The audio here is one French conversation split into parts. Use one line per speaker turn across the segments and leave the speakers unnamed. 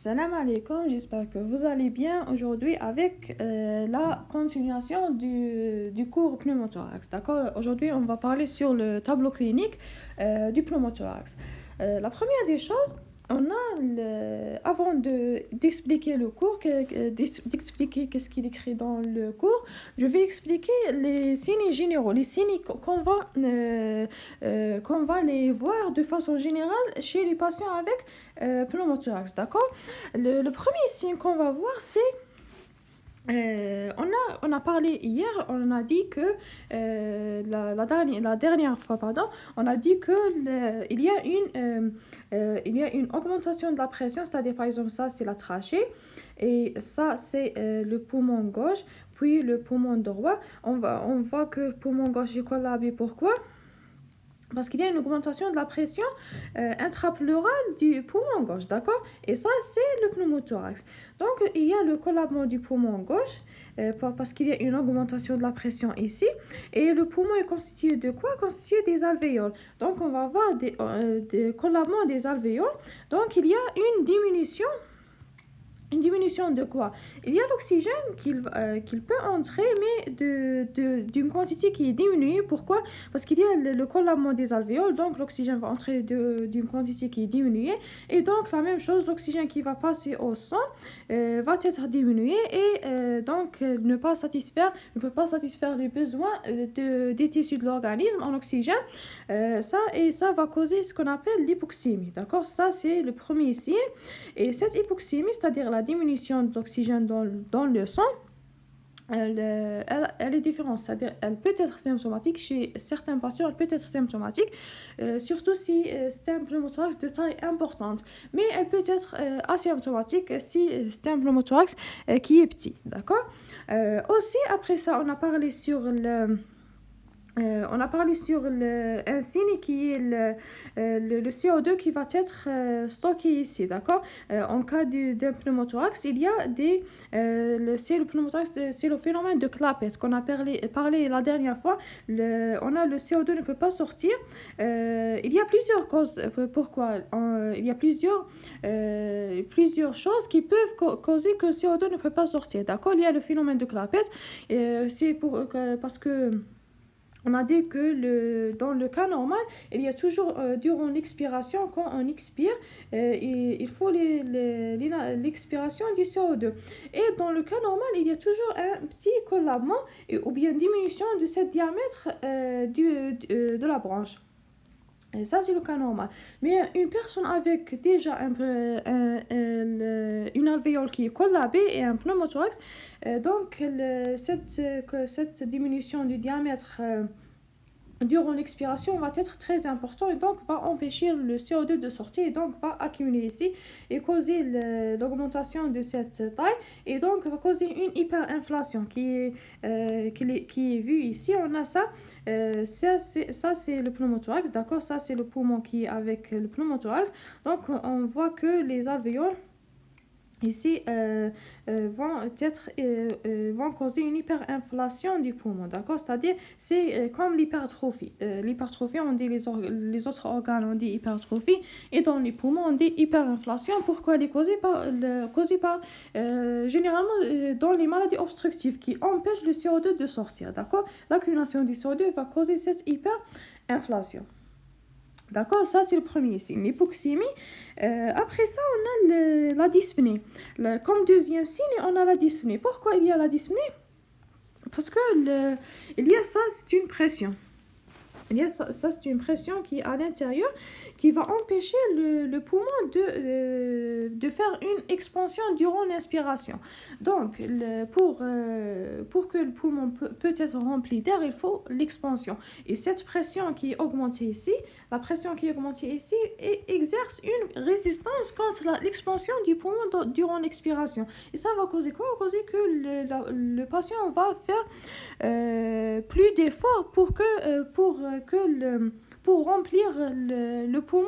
Salam alaikum, j'espère que vous allez bien aujourd'hui avec la continuation du cours pneumothorax. D'accord? Aujourd'hui, on va parler sur le tableau clinique du pneumothorax. La première des choses, avant d'expliquer le cours, d'expliquer qu'est-ce qu'il écrit dans le cours, je vais expliquer les signes généraux, les signes qu'on va les voir de façon générale chez les patients avec pneumothorax, d'accord? Le premier signe qu'on va voir, c'est on a parlé hier, on a dit que la dernière fois, pardon, on a dit que il y a une augmentation de la pression, c'est-à-dire par exemple ça c'est la trachée et ça c'est le poumon gauche, puis le poumon droit. On voit que le poumon gauche est collabé. Pourquoi? Parce qu'il y a une augmentation de la pression intrapleurale du poumon gauche, d'accord? Et ça, c'est le pneumothorax. Donc, il y a le collabement du poumon gauche, parce qu'il y a une augmentation de la pression ici. Et le poumon est constitué de quoi? Constitué des alvéoles. Donc, on va avoir des collabements des alvéoles. Donc, il y a une diminution. Une diminution de quoi? Il y a l'oxygène qu'il peut entrer, mais d'une quantité qui est diminuée. Pourquoi? Parce qu'il y a le collabement des alvéoles, donc l'oxygène va entrer d'une quantité qui est diminuée. Et donc, la même chose, l'oxygène qui va passer au sang va être diminué et donc ne peut pas satisfaire les besoins des tissus de l'organisme en oxygène. Ça va causer ce qu'on appelle l'hypoxémie. D'accord? Ça, c'est le premier signe. Et cette hypoxémie, c'est-à-dire la diminution de l'oxygène dans le sang, elle est différente, c'est-à-dire elle peut être symptomatique chez certains patients, elle peut être symptomatique, surtout si c'est un pneumothorax de taille importante, mais elle peut être asymptomatique si c'est un pneumothorax qui est petit, d'accord? Aussi, après ça, on a parlé sur un signe qui est le CO2 qui va être stocké ici, d'accord? En cas d'un pneumothorax, il y a c'est le pneumothorax, c'est le phénomène de Clapet, ce qu'on a parlé la dernière fois. Le CO2 ne peut pas sortir. Il y a plusieurs causes. Pourquoi? Il y a plusieurs choses qui peuvent causer que le CO2 ne peut pas sortir, d'accord? Il y a le phénomène de Clapet, parce que on a dit que dans le cas normal, il y a toujours, durant l'expiration, quand on expire, il faut l'expiration du CO2. Et dans le cas normal, il y a toujours un petit collabement ou bien diminution de ce diamètre de la branche. Et ça, c'est le cas normal. Mais une personne avec déjà une alvéole qui est collabée et un pneumothorax, donc cette diminution du diamètre durant l'expiration va être très important et donc va empêcher le CO2 de sortir et donc va accumuler ici et causer l'augmentation de cette taille et donc va causer une hyperinflation qui est vue ici. On a ça, ça c'est le pneumothorax, d'accord? Ça c'est le poumon qui est avec le pneumothorax. Donc on voit que les alvéoles ici vont causer une hyperinflation du poumon, d'accord? C'est-à-dire c'est comme l'hypertrophie. L'hypertrophie, on dit les autres organes, on dit hypertrophie, et dans les poumons, on dit hyperinflation. Pourquoi elle est causée par généralement dans les maladies obstructives qui empêchent le CO2 de sortir, d'accord? L'accumulation du CO2 va causer cette hyperinflation. D'accord, ça c'est le premier signe, l'hypoxémie. Après ça, on a la dyspnée. Comme deuxième signe, on a la dyspnée. Pourquoi il y a la dyspnée? Parce que il y a ça, c'est une pression. Il y a ça, c'est une pression qui est à l'intérieur qui va empêcher le poumon de faire une expansion durant l'inspiration. Donc, pour que le poumon peut être rempli d'air, il faut l'expansion. Et cette pression qui est augmentée ici, la pression qui est augmentée ici exerce une résistance contre l'expansion du poumon durant l'expiration. Et ça va causer quoi? Va causer que le patient va faire plus d'efforts pour remplir le poumon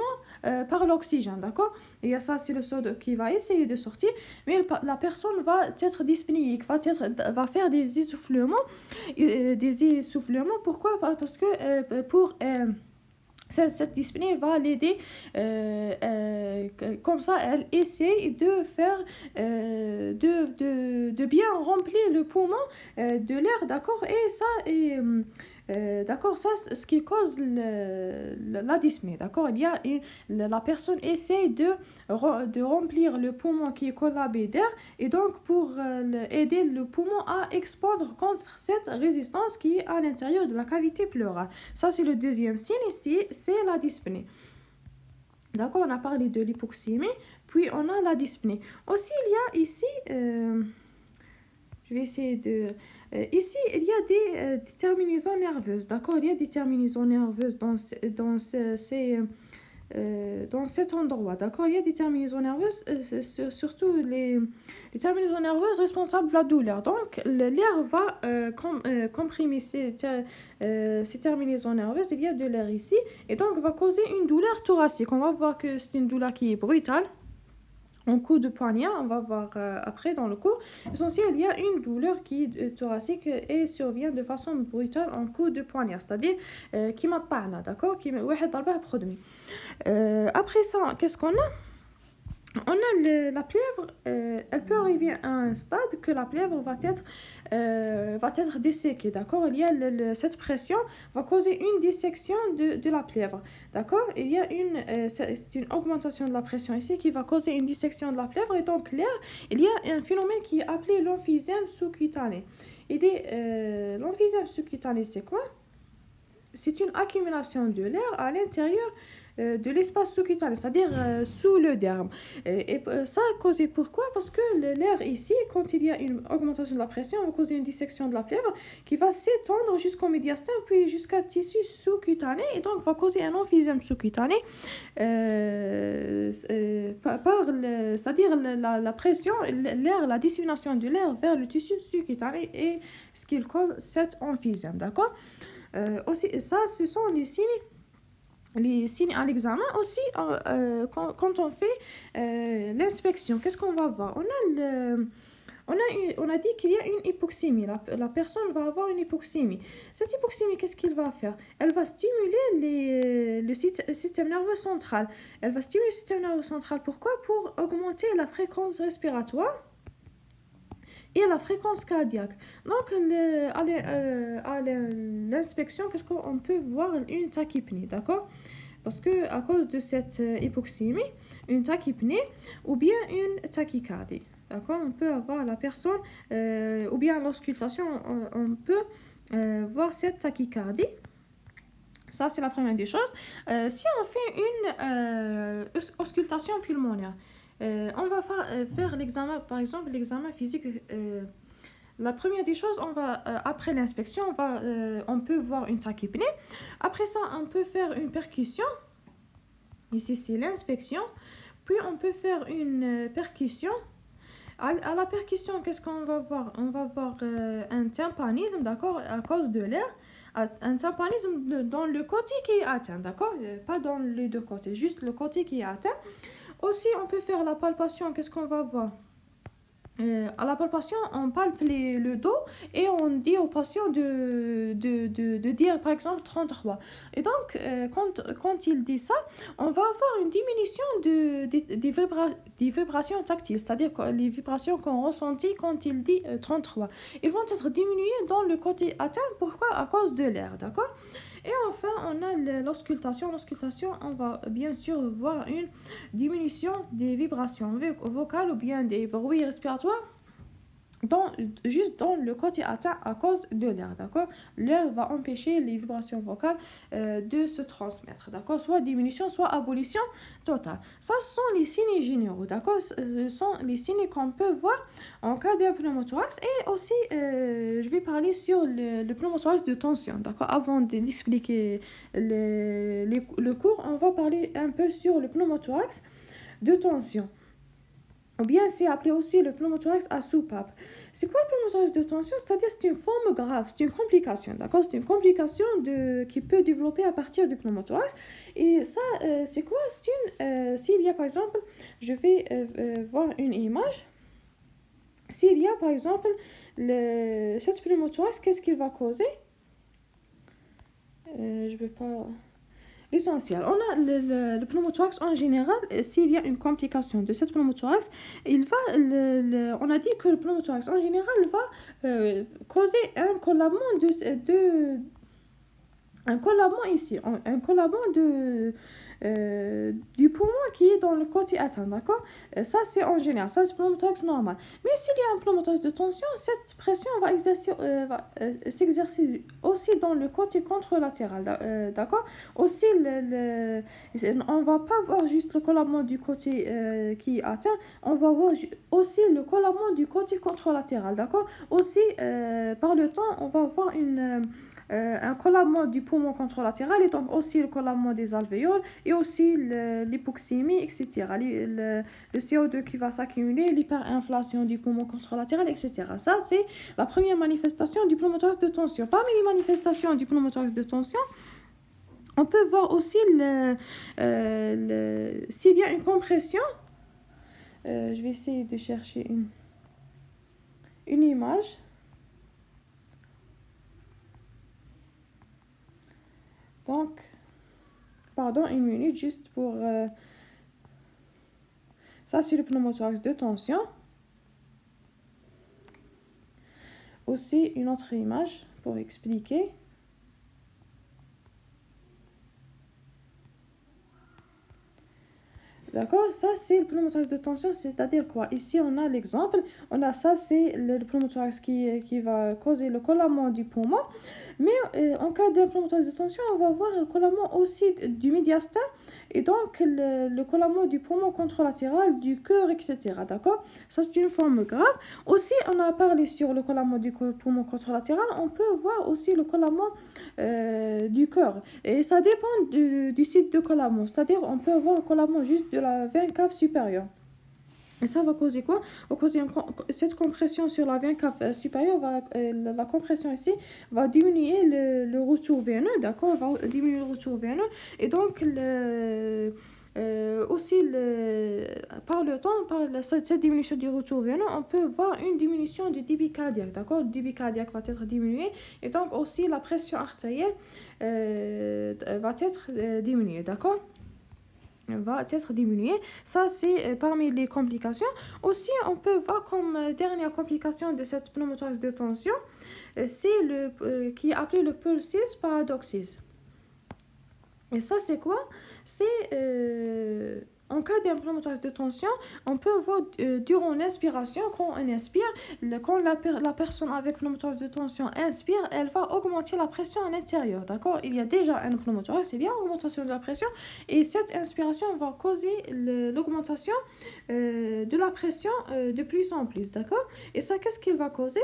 par l'oxygène, d'accord? Et ça, c'est le CO2 qui va essayer de sortir, mais la personne va être dyspnéique, va faire des essoufflements. Pourquoi? Parce que Cette dyspnée va l'aider, comme ça elle essaie de faire, de bien remplir le poumon de l'air, d'accord, et ça d'accord, ça c'est ce qui cause la dyspnée, d'accord. La personne essaie de remplir le poumon qui est collabé d'air, et donc pour aider le poumon à expandre contre cette résistance qui est à l'intérieur de la cavité pleurale. Ça, c'est le deuxième signe ici, c'est la dyspnée. D'accord, on a parlé de l'hypoxémie, puis on a la dyspnée. Aussi, il y a ici, je vais essayer de... ici, il y a des terminaisons nerveuses, d'accord. Il y a des terminaisons nerveuses dans cet endroit, d'accord. Il y a des terminaisons nerveuses, surtout les terminaisons nerveuses responsables de la douleur. Donc, l'air va comprimer ces terminaisons nerveuses. Il y a de l'air ici, et donc va causer une douleur thoracique. On va voir que c'est une douleur qui est brutale. En coup de poignard, on va voir après dans le cours. Essentiel, il y a une douleur qui est thoracique et survient de façon brutale en coup de poignard, c'est-à-dire qui m'a pas, d'accord, qui واحد ضربها بخدمي. Après ça, qu'est-ce qu'on a? On a la plèvre, elle peut arriver à un stade que la plèvre va être desséquée, d'accord. Il y a cette pression va causer une dissection de la plèvre, d'accord. Il y a c'est une augmentation de la pression ici qui va causer une dissection de la plèvre, et donc l'air, il y a un phénomène qui est appelé l'emphysème sous-cutané. L'emphysème sous-cutané, c'est quoi? C'est une accumulation de l'air à l'intérieur de l'espace sous-cutané, c'est-à-dire sous le derme. Et ça a causé pourquoi? Parce que l'air ici, quand il y a une augmentation de la pression, va causer une dissection de la plèvre qui va s'étendre jusqu'au médiastin, puis jusqu'à tissu sous-cutané, et donc va causer un emphysème sous-cutané c'est-à-dire la pression, l'air, la dissémination de l'air vers le tissu sous-cutané est ce qui cause cet emphysème, d'accord. Aussi, ça, ce sont les signes à l'examen. Aussi, quand on fait l'inspection, qu'est-ce qu'on va voir? On a dit qu'il y a une hypoxémie. La personne va avoir une hypoxémie. Cette hypoxémie, qu'est-ce qu'il va faire? Elle va stimuler le système nerveux central. Elle va stimuler le système nerveux central. Pourquoi? Pour augmenter la fréquence respiratoire et la fréquence cardiaque. Donc, à l'inspection, qu'est-ce qu'on peut voir? Une tachypnée, d'accord? Parce que à cause de cette hypoxémie, une tachypnée ou bien une tachycardie, d'accord? On peut avoir la personne, ou bien l'auscultation, on peut voir cette tachycardie. Ça, c'est la première des choses. Si on fait une auscultation pulmonaire, on va faire l'examen, par exemple, l'examen physique. La première des choses, après l'inspection, on peut voir une tachypnée. Après ça, on peut faire une percussion. Ici, c'est l'inspection. Puis, on peut faire une percussion. À la percussion, qu'est-ce qu'on va voir? On va voir un tympanisme, d'accord, à cause de l'air. Un tympanisme dans le côté qui est atteint, d'accord? Pas dans les deux côtés, juste le côté qui est atteint. Aussi, on peut faire la palpation. Qu'est-ce qu'on va voir? À la palpation, on palpe le dos et on dit au patient de dire par exemple 33. Et donc, quand il dit ça, on va avoir une diminution des vibrations tactiles, c'est-à-dire que les vibrations qu'on ressentit quand il dit 33. Ils vont être diminuées dans le côté atteint. Pourquoi? À cause de l'air, d'accord? Et enfin, on a l'auscultation. L'auscultation, on va bien sûr voir une diminution des vibrations vocales ou bien des bruits respiratoires juste dans le côté atteint à cause de l'air, d'accord. L'air va empêcher les vibrations vocales de se transmettre, d'accord, soit diminution, soit abolition totale. Ça, ce sont les signes généraux, d'accord. Ce sont les signes qu'on peut voir en cas de pneumothorax. Et aussi, je vais parler sur le pneumothorax de tension, d'accord. Avant d'expliquer le cours, on va parler un peu sur le pneumothorax de tension. Ou bien c'est appelé aussi le pneumothorax à soupape. C'est quoi le pneumothorax de tension? C'est-à-dire c'est une forme grave, c'est une complication, d'accord? C'est une complication qui peut développer à partir du pneumothorax. Et ça, c'est quoi? S'il y a par exemple, je vais voir une image. S'il y a par exemple cette pneumothorax, qu'est-ce qu'il va causer? Je vais pas... l'essentiel. On a le pneumothorax en général. S'il y a une complication de cette pneumothorax, on a dit que le pneumothorax en général va causer un collamement un collamement ici, un collamement du poumon qui est dans le côté atteint, d'accord. Ça, c'est en général, ça, c'est pneumothorax normal. Mais s'il y a un pneumothorax de tension, cette pression va s'exercer aussi dans le côté contralatéral, d'accord. Aussi, on va pas voir juste le collamement du côté qui est atteint, on va voir aussi le collamment du côté contralatéral, d'accord. Aussi, par le temps, on va voir un collamement du poumon contralatéral et donc aussi le collamement des alvéoles et aussi l'hypoxémie, etc. Le CO2 qui va s'accumuler, l'hyperinflation du poumon contralatéral, etc. Ça, c'est la première manifestation du pneumothorax de tension. Parmi les manifestations du pneumothorax de tension, on peut voir aussi s'il y a une compression. Je vais essayer de chercher une image. Donc, pardon, une minute, juste pour... ça, c'est le pneumothorax de tension. Aussi, une autre image pour expliquer. D'accord, ça c'est le pneumothorax de tension, c'est-à-dire quoi? Ici on a l'exemple, on a ça, c'est le pneumothorax qui va causer le collamement du poumon, mais en cas d'un pneumothorax de tension, on va voir le collamement aussi du médiastin et donc le collamement du poumon contralatéral, du cœur, etc. D'accord? Ça c'est une forme grave. Aussi, on a parlé sur le collamment du poumon contralatéral, on peut voir aussi le collamment du cœur. Et ça dépend du site de collamment, c'est-à-dire on peut avoir un collamment juste de la veine cave supérieure. Et ça va causer quoi? Va causer cette compression sur la veine cave supérieure, la compression ici va diminuer le retour veineux, d'accord? Va diminuer le retour veineux. Et donc, aussi, par le temps, cette diminution du retour veineux, on peut voir une diminution du débit cardiaque, d'accord? Le débit cardiaque va être diminué et donc aussi la pression artérielle va être diminuée, d'accord? Va être diminuée. Ça, c'est parmi les complications. Aussi, on peut voir comme dernière complication de cette pneumothorax de tension, c'est qui est appelé le pulsus paradoxus. Et ça, c'est quoi? C'est en cas d'un pneumothorax de tension, on peut voir durant l'inspiration, quand on inspire, quand la personne avec pneumothorax de tension inspire, elle va augmenter la pression à l'intérieur, d'accord? Il y a déjà un pneumothorax, il y a une augmentation de la pression, et cette inspiration va causer l'augmentation de la pression de plus en plus, d'accord? Et ça, qu'est-ce qu'il va causer?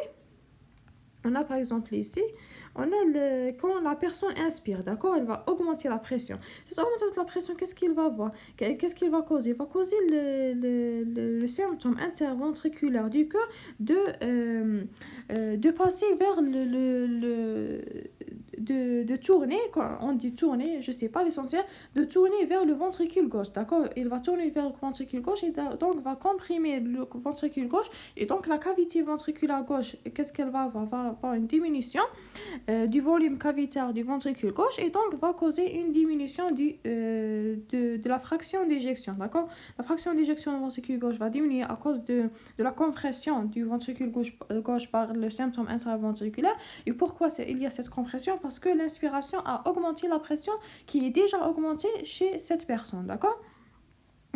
On a par exemple ici, on a quand la personne inspire, d'accord, elle va augmenter la pression. Cette augmentation de la pression, qu'est-ce qu'il va voir? Qu'est-ce qu'il va causer? Il va causer le symptôme interventriculaire du cœur de passer vers de tourner, quand on dit tourner, je sais pas l'essentiel, de tourner vers le ventricule gauche, d'accord? Il va tourner vers le ventricule gauche et donc va comprimer le ventricule gauche et donc la cavité ventriculaire gauche, qu'est-ce qu'elle va avoir? Va avoir une diminution du volume cavitaire du ventricule gauche et donc va causer une diminution de la fraction d'éjection, d'accord? La fraction d'éjection du ventricule gauche va diminuer à cause de la compression du ventricule gauche par le symptôme intraventriculaire. Et pourquoi il y a cette compression? Parce que l'inspiration a augmenté la pression qui est déjà augmentée chez cette personne, d'accord?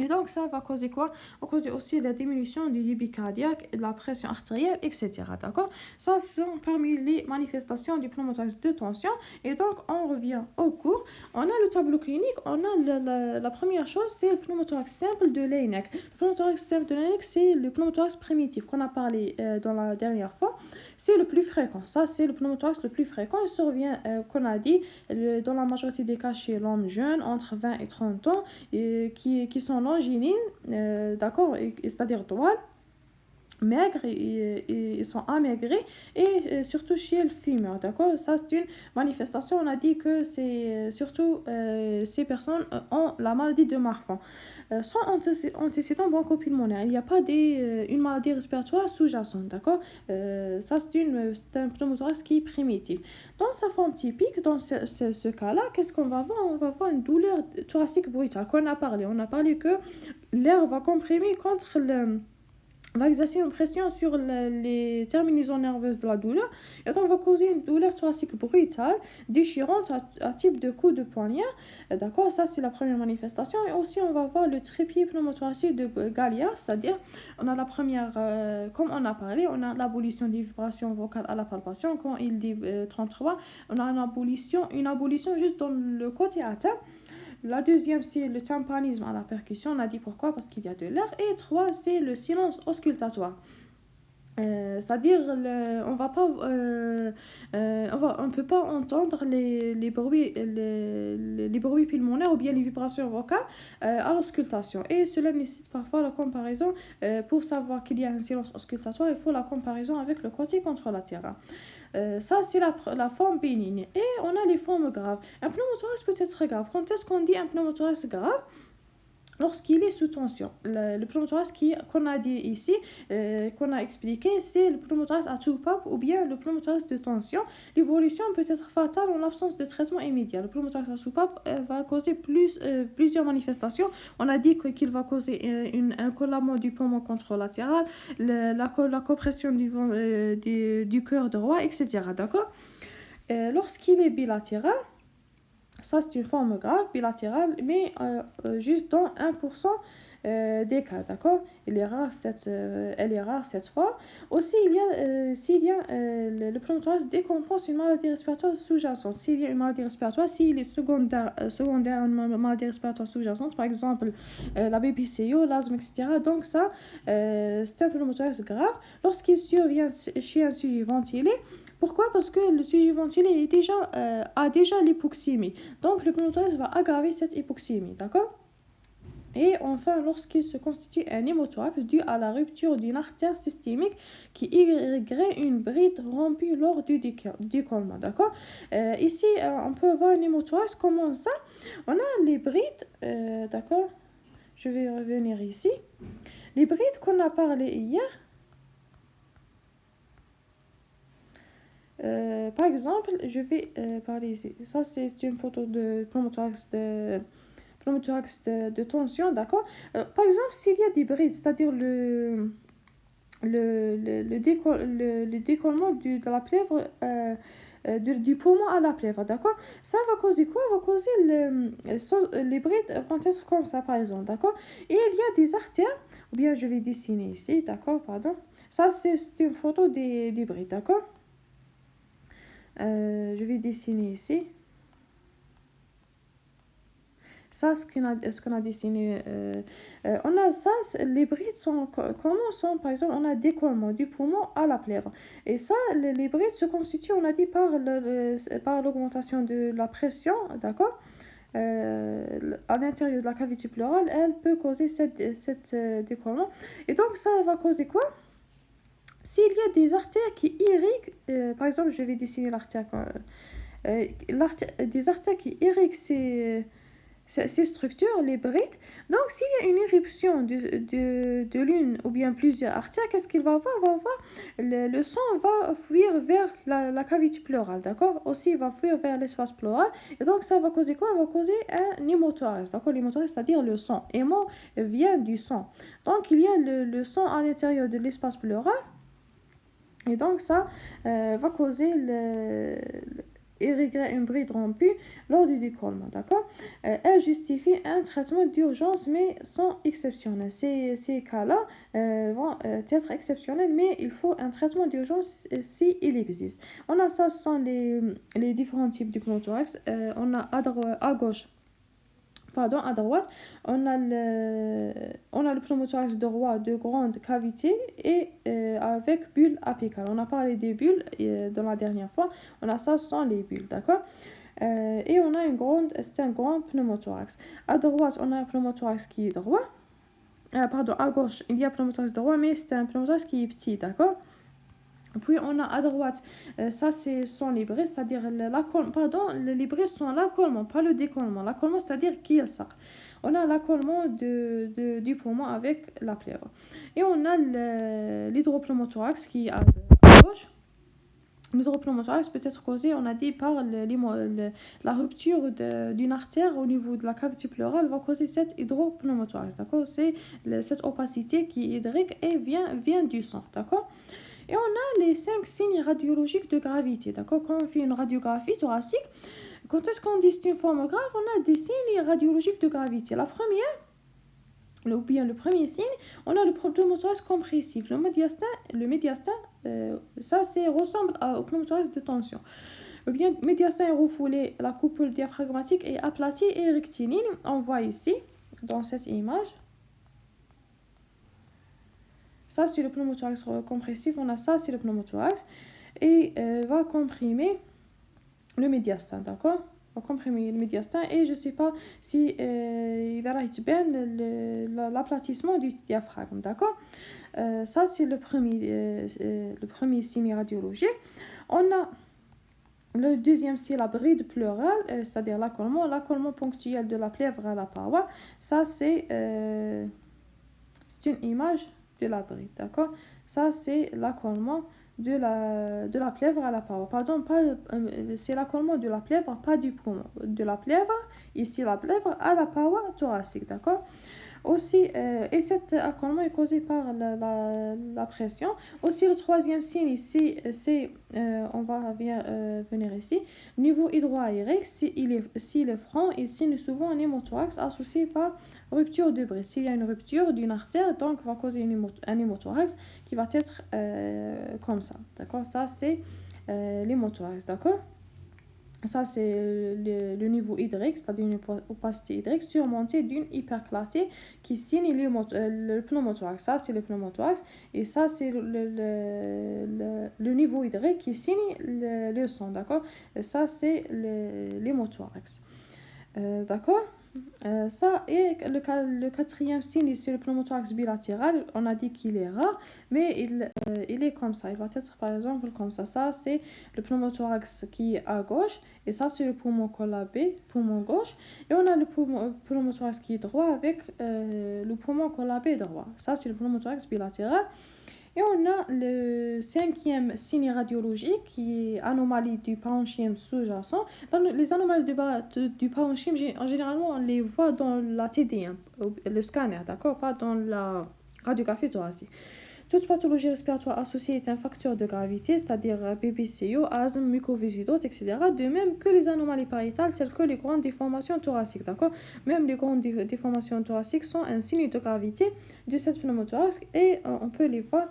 Et donc ça va causer quoi? Va causer aussi la diminution du débit cardiaque, de la pression artérielle, etc. D'accord? Ça sont parmi les manifestations du pneumothorax de tension. Et donc on revient au cours. On a le tableau clinique. On a la première chose, c'est le pneumothorax simple de Leynek. Le pneumothorax simple de Leynek, c'est le pneumothorax primitif qu'on a parlé dans la dernière fois. C'est le plus fréquent. Ça, c'est le pneumothorax le plus fréquent. Il survient, qu'on a dit, dans la majorité des cas chez l'homme jeune, entre 20 et 30 ans, qui sont longiligne, d'accord, c'est-à-dire droite, maigres, ils sont amaigrés et surtout chez le fumeur, d'accord. Ça c'est une manifestation. On a dit que c'est surtout ces personnes ont la maladie de Marfan. sans antécédent bronchopulmonaire. Il n'y a pas une maladie respiratoire sous-jacente, d'accord? Ça, c'est un pneumothorax qui est primitif. Dans sa forme typique, dans ce cas-là, qu'est-ce qu'on va voir? On va voir une douleur thoracique brutale qu'on a parlé. On a parlé que l'air va comprimer contre on va exercer une pression sur les terminaisons nerveuses de la douleur et donc on va causer une douleur thoracique brutale, déchirante à type de coup de poignard. D'accord, ça c'est la première manifestation. Et aussi on va voir le trépied pneumothoracique de Galliard, c'est-à-dire on a la première, comme on a parlé, on a l'abolition des vibrations vocales à la palpation. Quand il dit 33, on a une abolition juste dans le côté atteint. La deuxième, c'est le tympanisme à la percussion. On a dit pourquoi? Parce qu'il y a de l'air. Et 3, c'est le silence auscultatoire. C'est-à-dire, on peut pas entendre les bruits pulmonaires ou bien les vibrations vocales à l'auscultation. Et cela nécessite parfois la comparaison. Pour savoir qu'il y a un silence auscultatoire, il faut la comparaison avec le côté contralatéral. Ça, c'est la forme bénigne. Et on a les formes graves. Un pneumothorax peut être grave. Quand est-ce qu'on dit un pneumothorax grave? Lorsqu'il est sous tension. Le pneumothorax qu'on a dit ici, qu'on a expliqué, c'est le pneumothorax à soupape ou bien le pneumothorax de tension. L'évolution peut être fatale en l'absence de traitement immédiat. Le pneumothorax à soupape va causer plusieurs manifestations. On a dit qu'il va causer un collabement du poumon contralatéral, la compression du cœur droit, etc. D'accord? Lorsqu'il est bilatéral, ça, c'est une forme grave, bilatérale, mais juste dans 1% des cas, d'accord? Elle est rare cette fois. Aussi, s'il y a le pneumothorax décompense une maladie respiratoire sous-jacente. S'il y a une maladie respiratoire, s'il est secondaire à une maladie respiratoire sous-jacente, par exemple la BPCO, l'asthme, etc. Donc ça, c'est un pneumothorax grave. Lorsqu'il survient chez un sujet ventilé, pourquoi? Parce que le sujet ventilé a déjà l'hypoxémie. Donc le pneumothorax va aggraver cette hypoxémie, d'accord? Et enfin, lorsqu'il se constitue un hémothorax dû à la rupture d'une artère systémique qui irriguerait une bride rompue lors du décollement, d'accord? Ici, on peut voir un hémothorax. Comment ça? On a les brides, d'accord? Je vais revenir ici. Les brides qu'on a parlé hier. Par exemple, je vais parler ici. Ça, c'est une photo de pneumothorax de tension, d'accord? Par exemple, s'il y a des brides, c'est-à-dire le décollement de la plèvre, du poumon à la plèvre, d'accord? Ça va causer quoi? Va causer les brides vont être comme ça, par exemple, d'accord? Et il y a des artères, ou bien je vais dessiner ici, d'accord? Pardon. Ça, c'est une photo des brides, d'accord? Je vais dessiner ici. Ça, ce qu'on a dessiné. On a ça, les brides sont, par exemple, on a décollement du poumon à la plèvre. Et ça, les brides se constituent, on a dit, par l'augmentation de la pression, d'accord? À l'intérieur de la cavité pleurale, elle peut causer cette décollement. Et donc, ça va causer quoi? S'il y a des artères qui irriguent, par exemple, je vais dessiner l'artère, des artères qui irriguent ces structures, les brides. Donc, s'il y a une éruption de l'une ou bien plusieurs artères, qu'est-ce qu'il va avoir? Le sang va fuir vers la cavité pleurale, d'accord? Aussi, il va fuir vers l'espace pleural. Et donc, ça va causer quoi? Ça va causer un hémothorax, d'accord? L'hémothorax, c'est-à-dire le sang. Hémo vient du sang. Donc, il y a le sang à l'intérieur de l'espace pleural. Et donc ça va causer irriguer une bride rompue lors du décollement, d'accord? Elle justifie un traitement d'urgence mais sans exceptionnel. Ces cas-là vont être exceptionnels, mais il faut un traitement d'urgence si il existe. On a ça, ce sont les différents types de pneumothorax. On a à gauche. Pardon, à droite, on a le pneumothorax droit de grande cavité et avec bulle apicale. On a parlé des bulles dans la dernière fois. On a ça sans les bulles, d'accord? Et on a c'est un grand pneumothorax. À droite, on a un pneumothorax qui est droit. Pardon, à gauche, il y a un pneumothorax droit, mais c'est un pneumothorax qui est petit, d'accord? Puis on a à droite, ça sont les brides, c'est-à-dire les brides sont l'accollement, pas le décollement. L'accollement, c'est-à-dire qu'il sort. on a l'accollement du poumon avec la plèvre. Et on a l'hydropneumothorax qui est à gauche. L'hydropneumothorax peut être causé, on a dit, par la rupture d'une artère au niveau de la cavité pleurale va causer cette hydropneumothorax, d'accord? C'est cette opacité qui est hydrique et vient du sang, d'accord? Et on a les 5 signes radiologiques de gravité, d'accord? Quand on fait une radiographie thoracique, quand est-ce qu'on dit c'est une forme grave? On a des signes radiologiques de gravité. La première, ou bien le premier signe, on a le pneumothorax compressif. Le médiastin, ça ressemble au pneumothorax de tension. Ou bien médiastin est refoulé, la coupole diaphragmatique est aplatie et rectiligne. On voit ici, dans cette image. Ça, c'est le pneumothorax compressif. On a ça, c'est le pneumothorax. Et va comprimer le médiastin, d'accord? Va comprimer le médiastin. Et je ne sais pas si il va l'aplatissement du diaphragme, d'accord? Ça, c'est le premier signe radiologique. On a le deuxième, c'est la bride pleurale, c'est-à-dire l'accollement ponctuel de la plèvre à la paroi. Ça, c'est une image de la bride, d'accord? Ça, c'est l'accollement de la plèvre à la paroi. Pardon, c'est l'accollement de la plèvre, pas du poumon. De la plèvre, ici la plèvre, à la paroi thoracique, d'accord? Aussi, et cet accollement est causé par la pression. Aussi, le troisième signe ici, c'est, on va venir ici, niveau hydroaérique, s'il est franc, il signe souvent un hémothorax associé par rupture de bride. S'il y a une rupture d'une artère, donc va causer un hémothorax qui va être comme ça, d'accord? Ça, c'est l'hémothorax, d'accord? Ça, c'est le niveau hydrique, c'est-à-dire une opacité hydrique surmontée d'une hyperclatie qui signe le pneumothorax. Ça, c'est le pneumothorax. Et ça, c'est le niveau hydrique qui signe le sang, d'accord? Et ça, c'est l'hémothorax. D'accord? Ça, et le quatrième signe, c'est le pneumothorax bilatéral. On a dit qu'il est rare, mais il est comme ça. Il va être par exemple comme ça. Ça, c'est le pneumothorax qui est à gauche, et ça, c'est le poumon collabé, poumon gauche. Et on a le pneumothorax qui est droit avec le poumon collabé droit. Ça, c'est le pneumothorax bilatéral. Et on a le cinquième signe radiologique qui est anomalie du parenchyme sous-jacent. Les anomalies du parenchyme, généralement, on les voit dans la TD1, le scanner, d'accord? Pas dans la radiographie thoracique. Toute pathologie respiratoire associée est un facteur de gravité, c'est-à-dire BPCO, asthme, mucoviscidose, etc. De même que les anomalies pariétales telles que les grandes déformations thoraciques, d'accord? Même les grandes déformations thoraciques sont un signe de gravité de cette pneumothorax et on peut les voir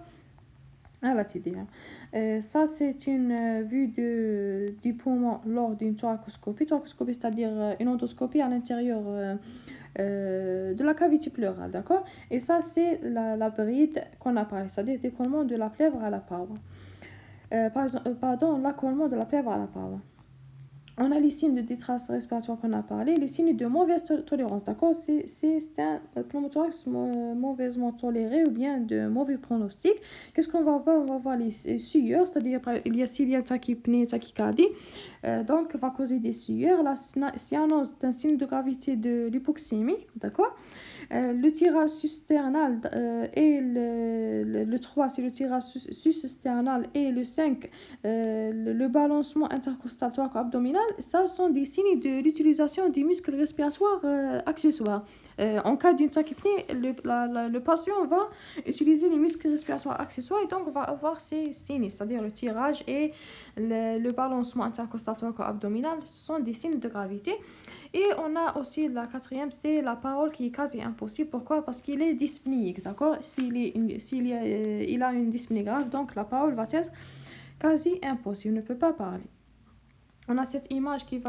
à la TD1. Ça, c'est une vue du poumon lors d'une thoracoscopie. Thoracoscopie, c'est-à-dire une endoscopie à l'intérieur de la cavité pleurale, d'accord? Et ça, c'est la bride qu'on a parlé, c'est-à-dire l'écollement de la plèvre à la paroi. L'accollement de la plèvre à la paroi. On a les signes de détresse respiratoire qu'on a parlé, les signes de mauvaise tolérance, d'accord? C'est un pneumothorax mauvaisement toléré ou bien de mauvais pronostic. Qu'est-ce qu'on va voir? On va voir les sueurs, c'est-à-dire s'il y a tachypnée, tachycardie, donc va causer des sueurs. La cyanose est un signe de gravité de l'hypoxémie, d'accord? Le tirage sus-sternal et le 3, c'est le tirage sus-sternal, et le 5, le balancement intercostal thoraco-abdominal. Ça sont des signes de l'utilisation des muscles respiratoires accessoires. En cas d'une tachypnée, le patient va utiliser les muscles respiratoires accessoires et donc on va avoir ces signes, c'est-à-dire le tirage et le balancement intercostal thoraco-abdominal. Ce sont des signes de gravité. Et on a aussi la quatrième, c'est la parole qui est quasi impossible. Pourquoi? Parce qu'il est dyspnéique, d'accord? Il a une dyspnée grave, donc la parole va être quasi impossible, il ne peut pas parler. On a cette image qui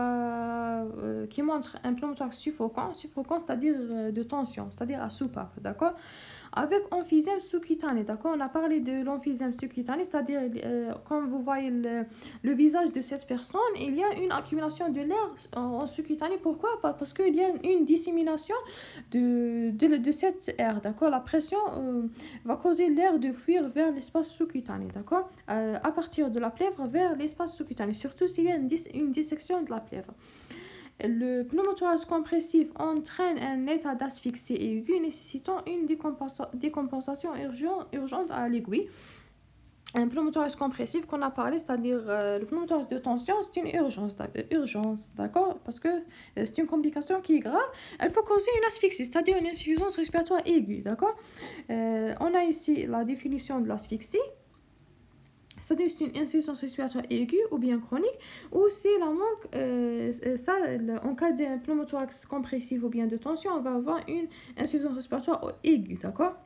montre un pneumothorax suffocant, c'est-à-dire de tension, c'est-à-dire à soupape, d'accord? Avec emphysème sous-cutané, d'accord? On a parlé de l'emphysème sous-cutané, c'est-à-dire, comme vous voyez le visage de cette personne, il y a une accumulation de l'air en sous-cutané. Pourquoi? Parce qu'il y a une dissémination de cet air, d'accord? La pression va causer l'air de fuir vers l'espace sous-cutané, d'accord? À partir de la plèvre vers l'espace sous-cutané, surtout s'il y a une dissection de la plèvre. le pneumothorax compressif entraîne un état d'asphyxie aiguë nécessitant une décompensation urgente à l'aiguille. Un pneumothorax compressif qu'on a parlé, c'est-à-dire le pneumothorax de tension, c'est une urgence, d'accord? Parce que c'est une complication qui est grave. Elle peut causer une asphyxie, c'est-à-dire une insuffisance respiratoire aiguë, d'accord? On a ici la définition de l'asphyxie. C'est-à-dire c'est une insuffisance respiratoire aiguë ou bien chronique, ou si la manque, en cas d'un pneumothorax compressif ou bien de tension, on va avoir une insuffisance respiratoire aiguë, d'accord?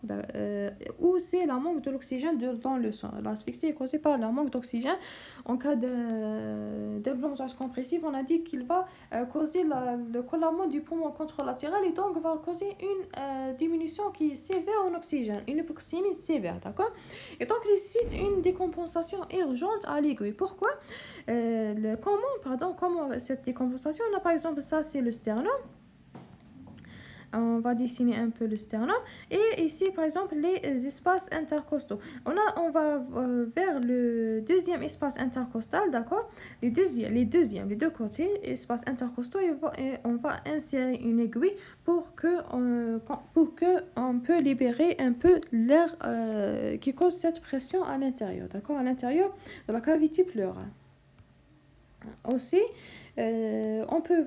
Ou c'est la manque de l'oxygène dans le sang. L'asphyxie est causée par la manque d'oxygène. En cas d'un pneumothorax compressif, on a dit qu'il va causer le collamement du poumon contralatéral et donc va causer une diminution qui est sévère en oxygène, une hypoxémie sévère, d'accord? Et donc, il nécessite une décompensation urgente à l'aiguille. Pourquoi comment cette décompensation? On a par exemple, ça c'est le sternum. On va dessiner un peu le sternum. Et ici, par exemple, les espaces intercostaux. On va vers le deuxième espace intercostal, d'accord? Les deux côtés, espaces intercostaux, et on va insérer une aiguille pour que on peut libérer un peu l'air qui cause cette pression à l'intérieur, d'accord? À l'intérieur de la cavité pleurale. Aussi, on peut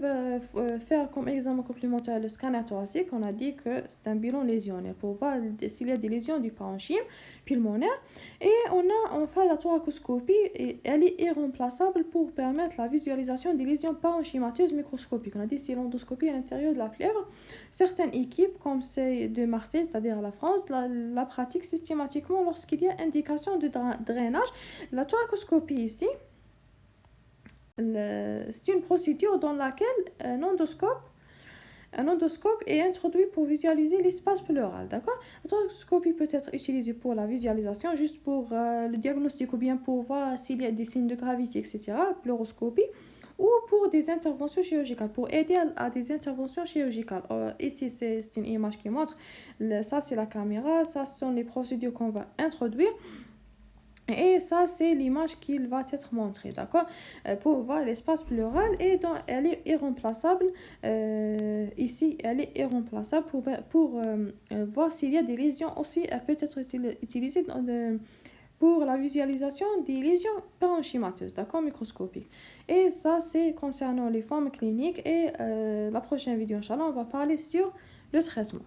faire comme examen complémentaire le scanner thoracique. On a dit que c'est un bilan lésionnaire pour voir s'il y a des lésions du parenchyme pulmonaire. Et on fait la thoracoscopie et elle est irremplaçable pour permettre la visualisation des lésions parenchymateuses microscopiques. On a dit c'est l'endoscopie à l'intérieur de la plèvre. Certaines équipes, comme celle de Marseille, c'est-à-dire la France, la pratiquent systématiquement lorsqu'il y a indication de drainage. La thoracoscopie ici, c'est une procédure dans laquelle un endoscope est introduit pour visualiser l'espace pleural, d'accord? La thoracoscopie peut être utilisée pour la visualisation, juste pour le diagnostic ou bien pour voir s'il y a des signes de gravité, etc., pleuroscopie, ou pour des interventions chirurgicales, pour aider à des interventions chirurgicales. Ici, c'est une image qui montre, ça c'est la caméra, ça sont les procédures qu'on va introduire. Et ça, c'est l'image qui va être montrée, d'accord? Pour voir l'espace pleural, et donc elle est irremplaçable. Ici, elle est irremplaçable pour voir s'il y a des lésions aussi. Elle peut être utilisée pour la visualisation des lésions parenchymateuses, d'accord? Microscopiques. Et ça, c'est concernant les formes cliniques. Et la prochaine vidéo, Inch'Allah, on va parler sur le traitement.